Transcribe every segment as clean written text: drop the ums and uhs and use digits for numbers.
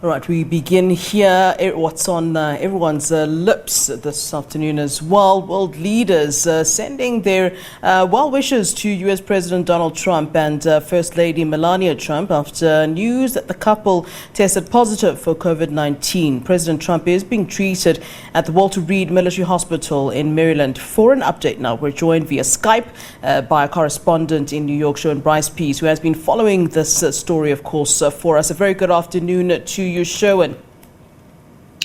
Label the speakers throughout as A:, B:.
A: All right, we begin here. What's on everyone's lips this afternoon as well. World leaders sending their well wishes to U.S. President Donald Trump and First Lady Melania Trump after news that the couple tested positive for COVID-19. President Trump is being treated at the Walter Reed Military Hospital in Maryland. For an update now, we're joined via Skype by a correspondent in New York, Sherwin Bryce-Pease, who has been following this story, of course, for us. A very good afternoon to you, Sherwin.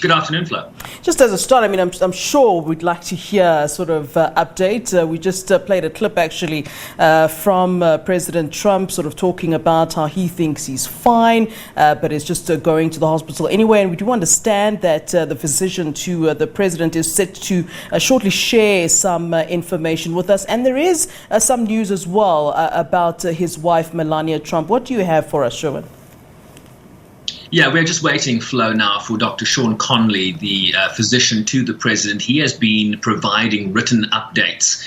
B: Good afternoon, Flo.
A: Just as a start, I mean, I'm sure we'd like to hear a sort of update. We just played a clip, actually, from President Trump sort of talking about how he thinks he's fine, but is just going to the hospital anyway. And we do understand that the physician to the president is set to shortly share some information with us. And there is some news as well about his wife, Melania Trump. What do you have for us, Sherwin?
B: Yeah, we're just waiting, Flo, now for Dr. Sean Conley, the physician to the president. He has been providing written updates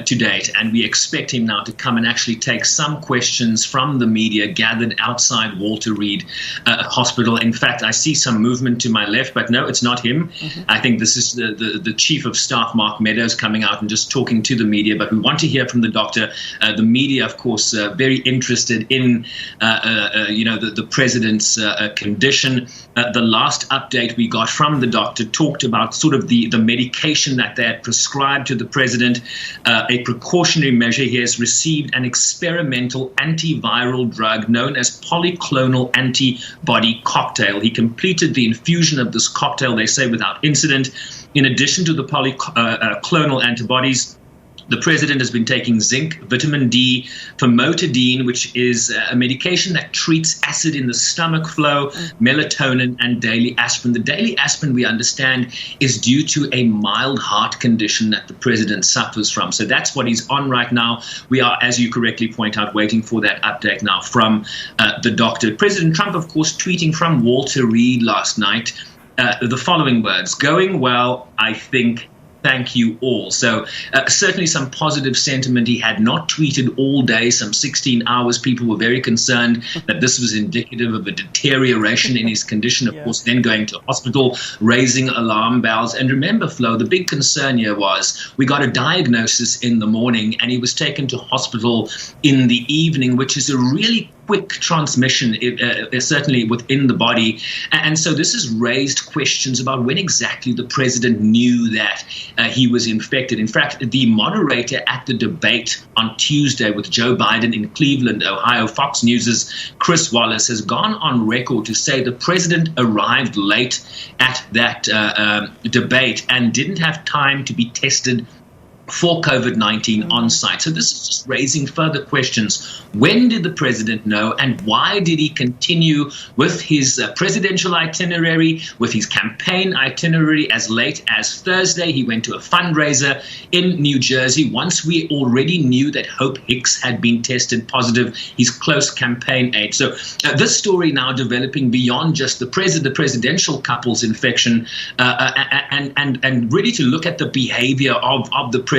B: to date, and we expect him now to come and actually take some questions from the media gathered outside Walter Reed Hospital. In fact, I see some movement to my left, but no, it's not him. I think this is the Chief of Staff, Mark Meadows, coming out and just talking to the media, but we want to hear from the doctor. The media, of course, very interested in, the president's condition. The last update we got from the doctor talked about sort of the medication that they had prescribed to the president, a precautionary measure. He has received an experimental antiviral drug known as polyclonal antibody cocktail. He completed the infusion of this cocktail, they say, without incident. In addition to the polyclonal antibodies, the president has been taking zinc, vitamin D, famotidine, which is a medication that treats acid in the stomach flow, melatonin, and daily aspirin. The daily aspirin, we understand, is due to a mild heart condition that the president suffers from. So that's what he's on right now. We are, as you correctly point out, waiting for that update now from the doctor. President Trump, of course, tweeting from Walter Reed last night, the following words: "Going well, I think. Thank you all." So certainly some positive sentiment. He had not tweeted all day, some 16 hours. People were very concerned that this was indicative of a deterioration in his condition. Of course, then going to hospital, raising alarm bells. And remember, Flo, the big concern here was we got a diagnosis in the morning and he was taken to hospital in the evening, which is a really quick transmission, certainly within the body. And so this has raised questions about when exactly the president knew that he was infected. In fact, the moderator at the debate on Tuesday with Joe Biden in Cleveland, Ohio, Fox News' Chris Wallace, has gone on record to say the president arrived late at that debate and didn't have time to be tested for COVID-19 on site. So this is just raising further questions. When did the president know, and why did he continue with his presidential itinerary, with his campaign itinerary as late as Thursday? He went to a fundraiser in New Jersey once we already knew that Hope Hicks had been tested positive, his close campaign aide. So this story now developing beyond just the presidential couple's infection and really to look at the behavior of the president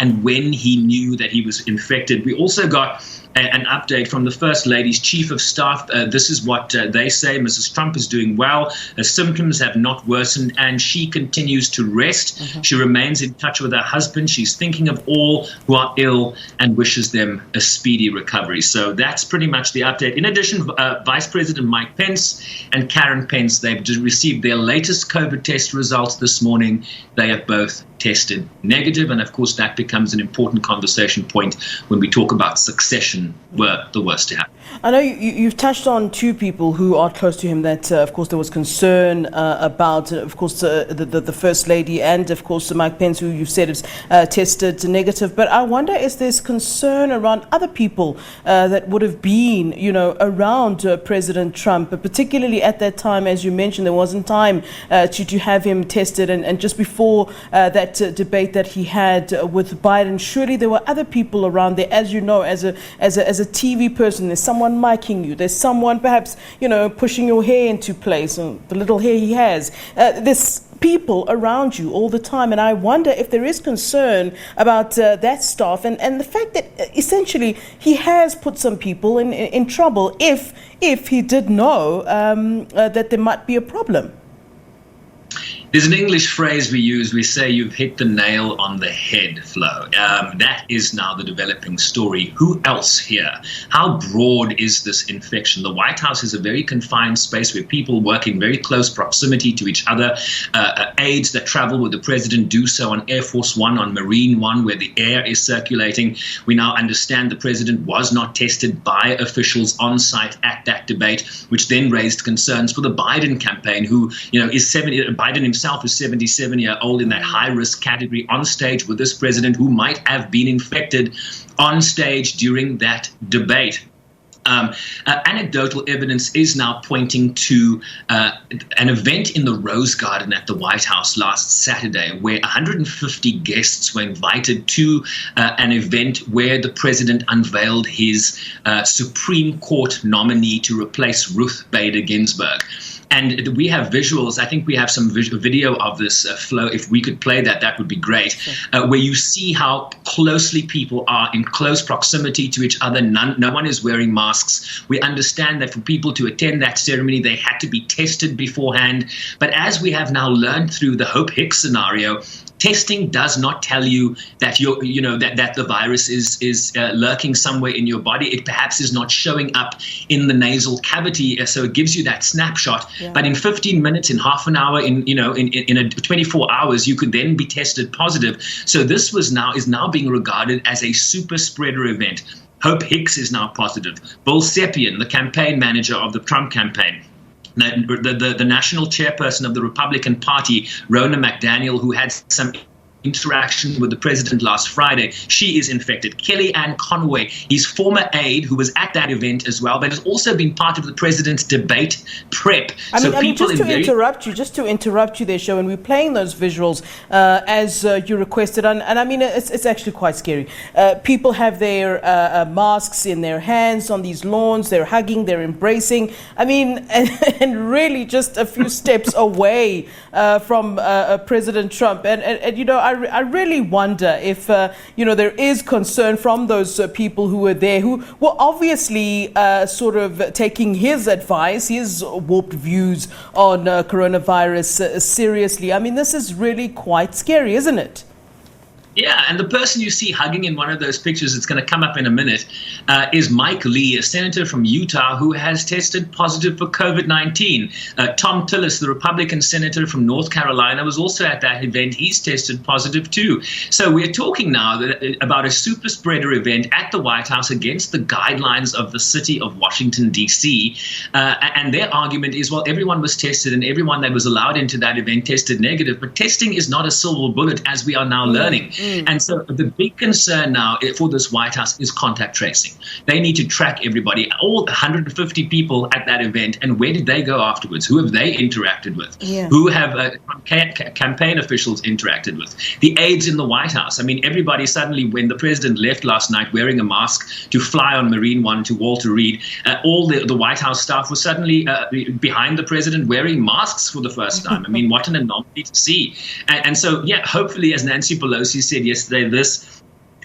B: and when he knew that he was infected. We also got an update from the First Lady's Chief of Staff. This is what they say: Mrs. Trump is doing well. Her symptoms have not worsened, and she continues to rest. She remains in touch with her husband. She's thinking of all who are ill and wishes them a speedy recovery. So that's pretty much the update. In addition, Vice President Mike Pence and Karen Pence, they've received their latest COVID test results this morning. They have both tested negative, and of course that becomes an important conversation point when we talk about succession were the worst to happen.
A: I know you've touched on two people who are close to him that, of course, there was concern about, of course, the First Lady and, of course, Mike Pence, who you said is tested negative. But I wonder, is there concern around other people that would have been, around President Trump, but particularly at that time, as you mentioned, there wasn't time to have him tested. And just before that debate that he had with Biden, surely there were other people around there, as you know, as a TV person. There's someone miking you. There's someone perhaps, pushing your hair into place, the little hair he has. There's people around you all the time. And I wonder if there is concern about that staff and the fact that essentially he has put some people in trouble if he did know that there might be a problem.
B: There's an English phrase we use. We say you've hit the nail on the head, Flo. That is now the developing story. Who else here? How broad is this infection? The White House is a very confined space where people work in very close proximity to each other. Aides that travel with the president do so on Air Force One, on Marine One, where the air is circulating. We now understand the president was not tested by officials on site at that debate, which then raised concerns for the Biden campaign, who, is 70. Biden himself is 77-year-old in that high-risk category on stage with this president who might have been infected on stage during that debate. Anecdotal evidence is now pointing to an event in the Rose Garden at the White House last Saturday where 150 guests were invited to an event where the president unveiled his Supreme Court nominee to replace Ruth Bader Ginsburg. And we have visuals. I think we have some video of this, Flo. If we could play that, that would be great. Where you see how closely people are in close proximity to each other. No one is wearing masks. We understand that for people to attend that ceremony, they had to be tested beforehand. But as we have now learned through the Hope Hicks scenario, testing does not tell you that that the virus is lurking somewhere in your body. It perhaps is not showing up in the nasal cavity, so it gives you that snapshot. Yeah. But in 15 minutes, in half an hour, in 24 hours, you could then be tested positive. So this is now being regarded as a super spreader event. Hope Hicks is now positive. Bill Sepien, the campaign manager of the Trump campaign. The national chairperson of the Republican Party, Ronna McDaniel, who had some interaction with the president last Friday, she is infected. Kellyanne Conway, his former aide, who was at that event as well, but has also been part of the president's debate prep.
A: Just to interrupt you there, Sherwin, we're playing those visuals as you requested, and I mean, it's actually quite scary. People have their masks in their hands on these lawns, they're hugging, they're embracing. I mean, and really just a few steps away from President Trump. And I really wonder if, there is concern from those people who were there, who were obviously sort of taking his advice, his warped views on coronavirus seriously. I mean, this is really quite scary, isn't it?
B: Yeah, and the person you see hugging in one of those pictures, it's going to come up in a minute, is Mike Lee, a senator from Utah who has tested positive for COVID-19. Tom Tillis, the Republican senator from North Carolina, was also at that event. He's tested positive too. So we're talking now about a super spreader event at the White House against the guidelines of the city of Washington, D.C. And their argument is, well, everyone was tested and everyone that was allowed into that event tested negative. But testing is not a silver bullet, as we are now learning. And so the big concern now for this White House is contact tracing. They need to track everybody, all 150 people at that event, and where did they go afterwards? Who have they interacted with? Yeah. Who have campaign officials interacted with? The aides in the White House. I mean, everybody suddenly, when the president left last night wearing a mask to fly on Marine One to Walter Reed, all the White House staff was suddenly behind the president wearing masks for the first time. I mean, what an anomaly to see. And so, yeah, hopefully, as Nancy Pelosi said yesterday, this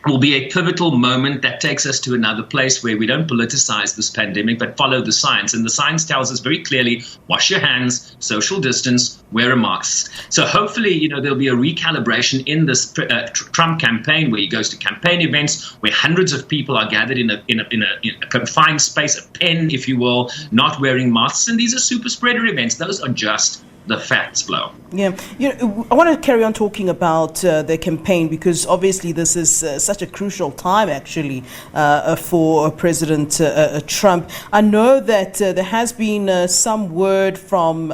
B: will be a pivotal moment that takes us to another place where we don't politicize this pandemic, but follow the science. And the science tells us very clearly, wash your hands, social distance, wear a mask. So hopefully, there'll be a recalibration in this Trump campaign where he goes to campaign events where hundreds of people are gathered in a confined space, a pen, if you will, not wearing masks. And these are super spreader events. Those are just the facts, Flo. Yeah,
A: I want to carry on talking about the campaign because obviously this is such a crucial time actually for President Trump. I know that there has been some word from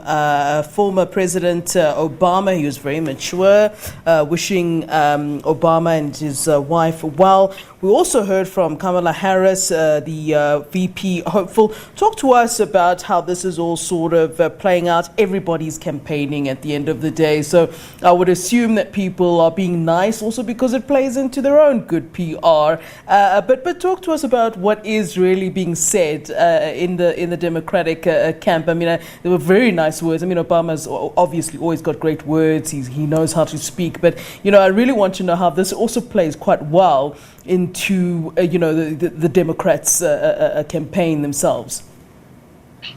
A: former President Obama. He was very mature, wishing Obama and his wife well. We also heard from Kamala Harris, the VP hopeful. Talk to us about how this is all sort of playing out. Everybody's campaigning at the end of the day. So I would assume that people are being nice also because it plays into their own good PR. But talk to us about what is really being said in the Democratic camp. I mean, there were very nice words. I mean, Obama's obviously always got great words. He knows how to speak. But, I really want to know how this also plays quite well into, the Democrats' campaign themselves.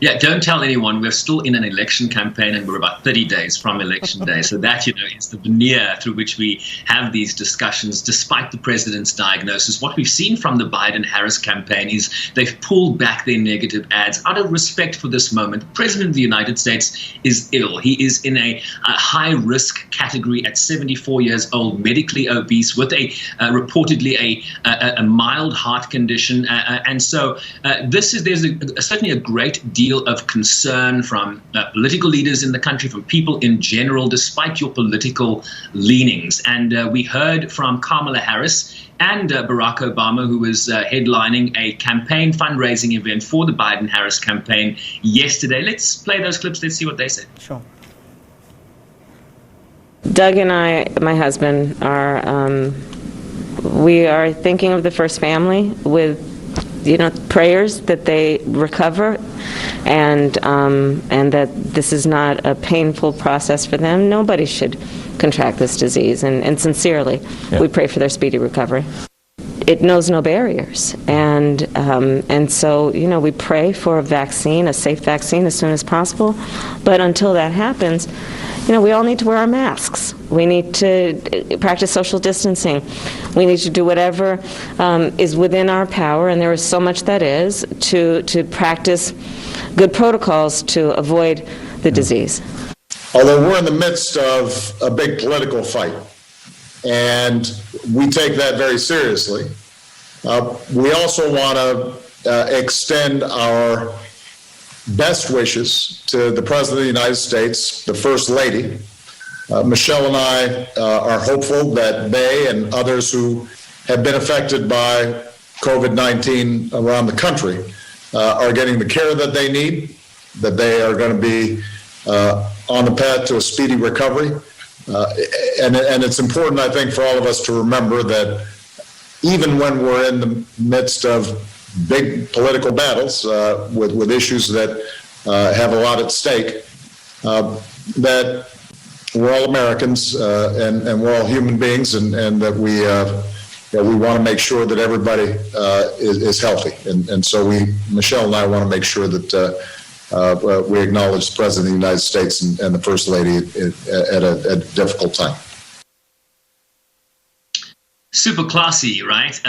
B: Yeah, don't tell anyone. We're still in an election campaign and we're about 30 days from election day. So that, is the veneer through which we have these discussions, despite the president's diagnosis. What we've seen from the Biden-Harris campaign is they've pulled back their negative ads out of respect for this moment. The president of the United States is ill. He is in a high-risk category at 74 years old, medically obese, with reportedly a mild heart condition. And so there's certainly a great deal of concern from political leaders in the country, from people in general, despite your political leanings. And we heard from Kamala Harris and Barack Obama, who was headlining a campaign fundraising event for the Biden-Harris campaign yesterday. Let's play those clips. Let's see what they said.
A: Sure.
C: Doug and I, my husband, we are thinking of the first family with prayers that they recover, and that this is not a painful process for them. Nobody should contract this disease, and sincerely, we pray for their speedy recovery. It knows no barriers, and so we pray for a vaccine, a safe vaccine, as soon as possible. But until that happens, we all need to wear our masks. We need to practice social distancing. We need to do whatever is within our power, and there is so much that is, to practice good protocols to avoid the disease.
D: Although we're in the midst of a big political fight, and we take that very seriously, we also want to extend our best wishes to the President of the United States, the First Lady. Michelle and I are hopeful that they and others who have been affected by COVID-19 around the country are getting the care that they need, that they are going to be on the path to a speedy recovery. And it's important, I think, for all of us to remember that even when we're in the midst of big political battles with issues that have a lot at stake, that we're all Americans and we're all human beings, and that we want to make sure that everybody is healthy. And so Michelle and I want to make sure that we acknowledge the President of the United States and the First Lady at a difficult time.
B: Super classy, right?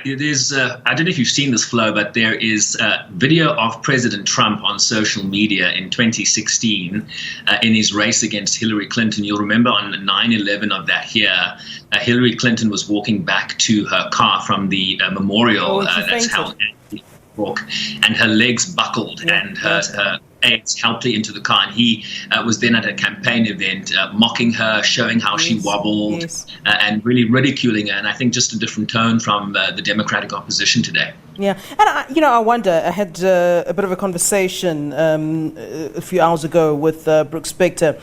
B: It is. I don't know if you've seen this, Flo, but there is a video of President Trump on social media in 2016 in his race against Hillary Clinton. You'll remember on 9/11 of that year, Hillary Clinton was walking back to her car from the memorial that's held in New York, and her legs buckled, and her aides helped her into the car, and he was then at a campaign event mocking her, showing how she wobbled, and really ridiculing her. And I think just a different tone from the Democratic opposition today.
A: Yeah, and I wonder, I had a bit of a conversation a few hours ago with Brooks Spector.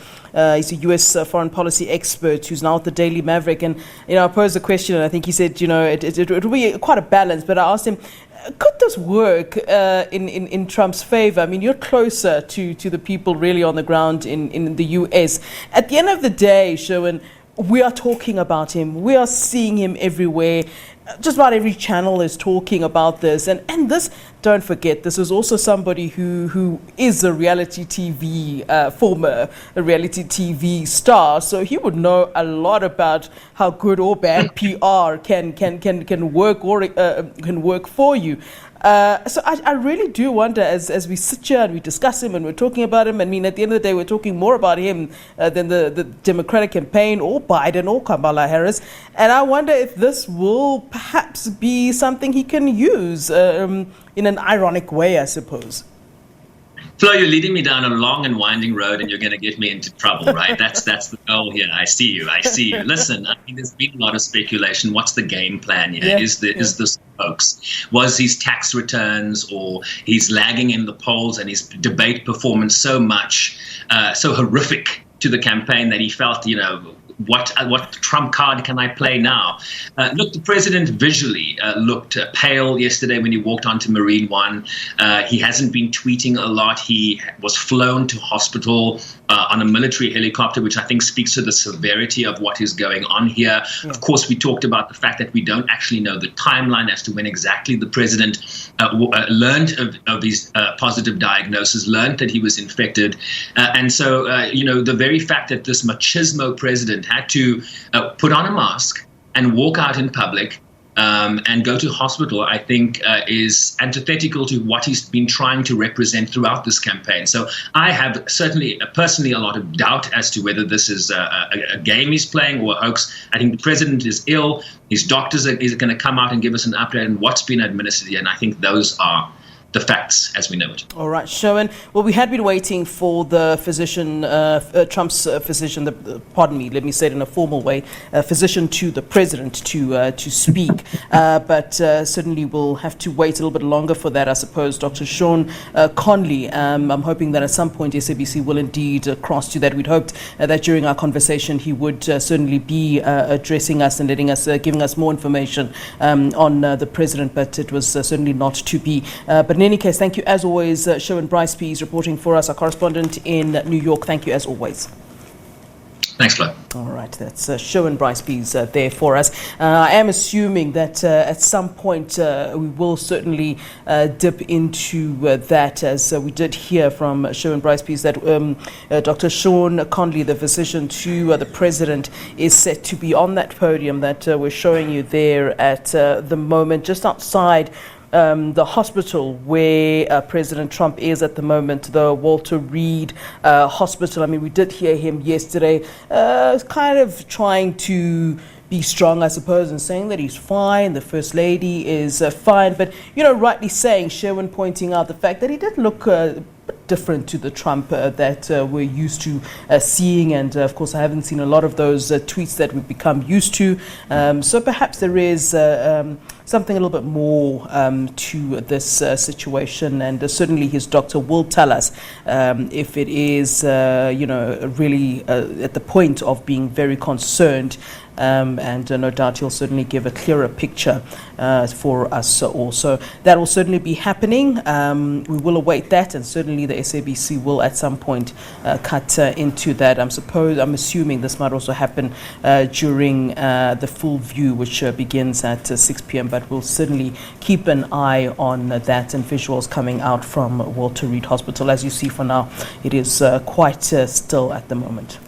A: He's a U.S. foreign policy expert who's now at the Daily Maverick, and I posed a question, and I think he said, it will be quite a balance. But I asked him, could this work in Trump's favor? I mean, you're closer to the people really on the ground in the U.S. At the end of the day, Sherwin, we are talking about him. We are seeing him everywhere. Just about every channel is talking about this. And this, don't forget, this is also somebody who is a reality TV, former reality TV star. So he would know a lot about how good or bad PR can work or can work for you. So I really do wonder, as we sit here and we discuss him and we're talking about him, I mean, at the end of the day, we're talking more about him than the Democratic campaign or Biden or Kamala Harris. And I wonder if this will perhaps be something he can use in an ironic way, I suppose.
B: Flo, you're leading me down a long and winding road, and you're going to get me into trouble, right? That's the goal here. I see you. Listen, I mean, there's been a lot of speculation. What's the game plan here?
A: Yeah.
B: Is this hoax? Was his tax returns, or he's lagging in the polls, and his debate performance so horrific to the campaign that he felt, what trump card can I play now? Look, the president visually looked pale yesterday when he walked onto Marine One. He hasn't been tweeting a lot. He was flown to hospital on a military helicopter, which I think speaks to the severity of what is going on here. Yeah. Of course, we talked about the fact that we don't actually know the timeline as to when exactly the president learned of his positive diagnosis, learned that he was infected. And so, the very fact that this machismo president had to put on a mask and walk out in public and go to hospital, I think is antithetical to what he's been trying to represent throughout this campaign. So I have certainly, personally, a lot of doubt as to whether this is a game he's playing or a hoax. I think the president is ill. His doctors are going to come out and give us an update on what's been administered here, and I think those are the facts as we know it.
A: All right, Sherwin. Well, we had been waiting for the physician, Trump's physician, pardon me, let me say it in a formal way, physician to the president to speak. But certainly we'll have to wait a little bit longer for that, I suppose. Dr. Sean Conley, I'm hoping that at some point SABC will indeed cross to that. We'd hoped that during our conversation he would certainly be addressing us and giving us more information on the president, but it was certainly not to be. But in any case, thank you as always, Sherwin Bryce-Pease, reporting for us, our correspondent in New York. Thank you as always.
B: Thanks, Flo.
A: All right, that's Sherwin Bryce-Pease there for us. I am assuming that at some point we will certainly dip into that, as we did hear from Sherwin Bryce-Pease that Dr. Sean Conley, the physician to the president, is set to be on that podium that we're showing you there at the moment, just outside the hospital where President Trump is at the moment, the Walter Reed Hospital. I mean, we did hear him yesterday kind of trying to be strong, I suppose, and saying that he's fine, the First Lady is fine. But, rightly saying, Sherwin pointing out the fact that he did look different to the Trump that we're used to seeing. And, of course, I haven't seen a lot of those tweets that we've become used to. So perhaps there is something a little bit more to this situation. And certainly his doctor will tell us if it is, really at the point of being very concerned. And no doubt he'll certainly give a clearer picture for us also. That will certainly be happening. We will await that, and certainly the SABC will at some point cut into that. I'm assuming this might also happen during the full view, which begins at 6 p.m. But we'll certainly keep an eye on that and visuals coming out from Walter Reed Hospital. As you see for now, it is quite still at the moment.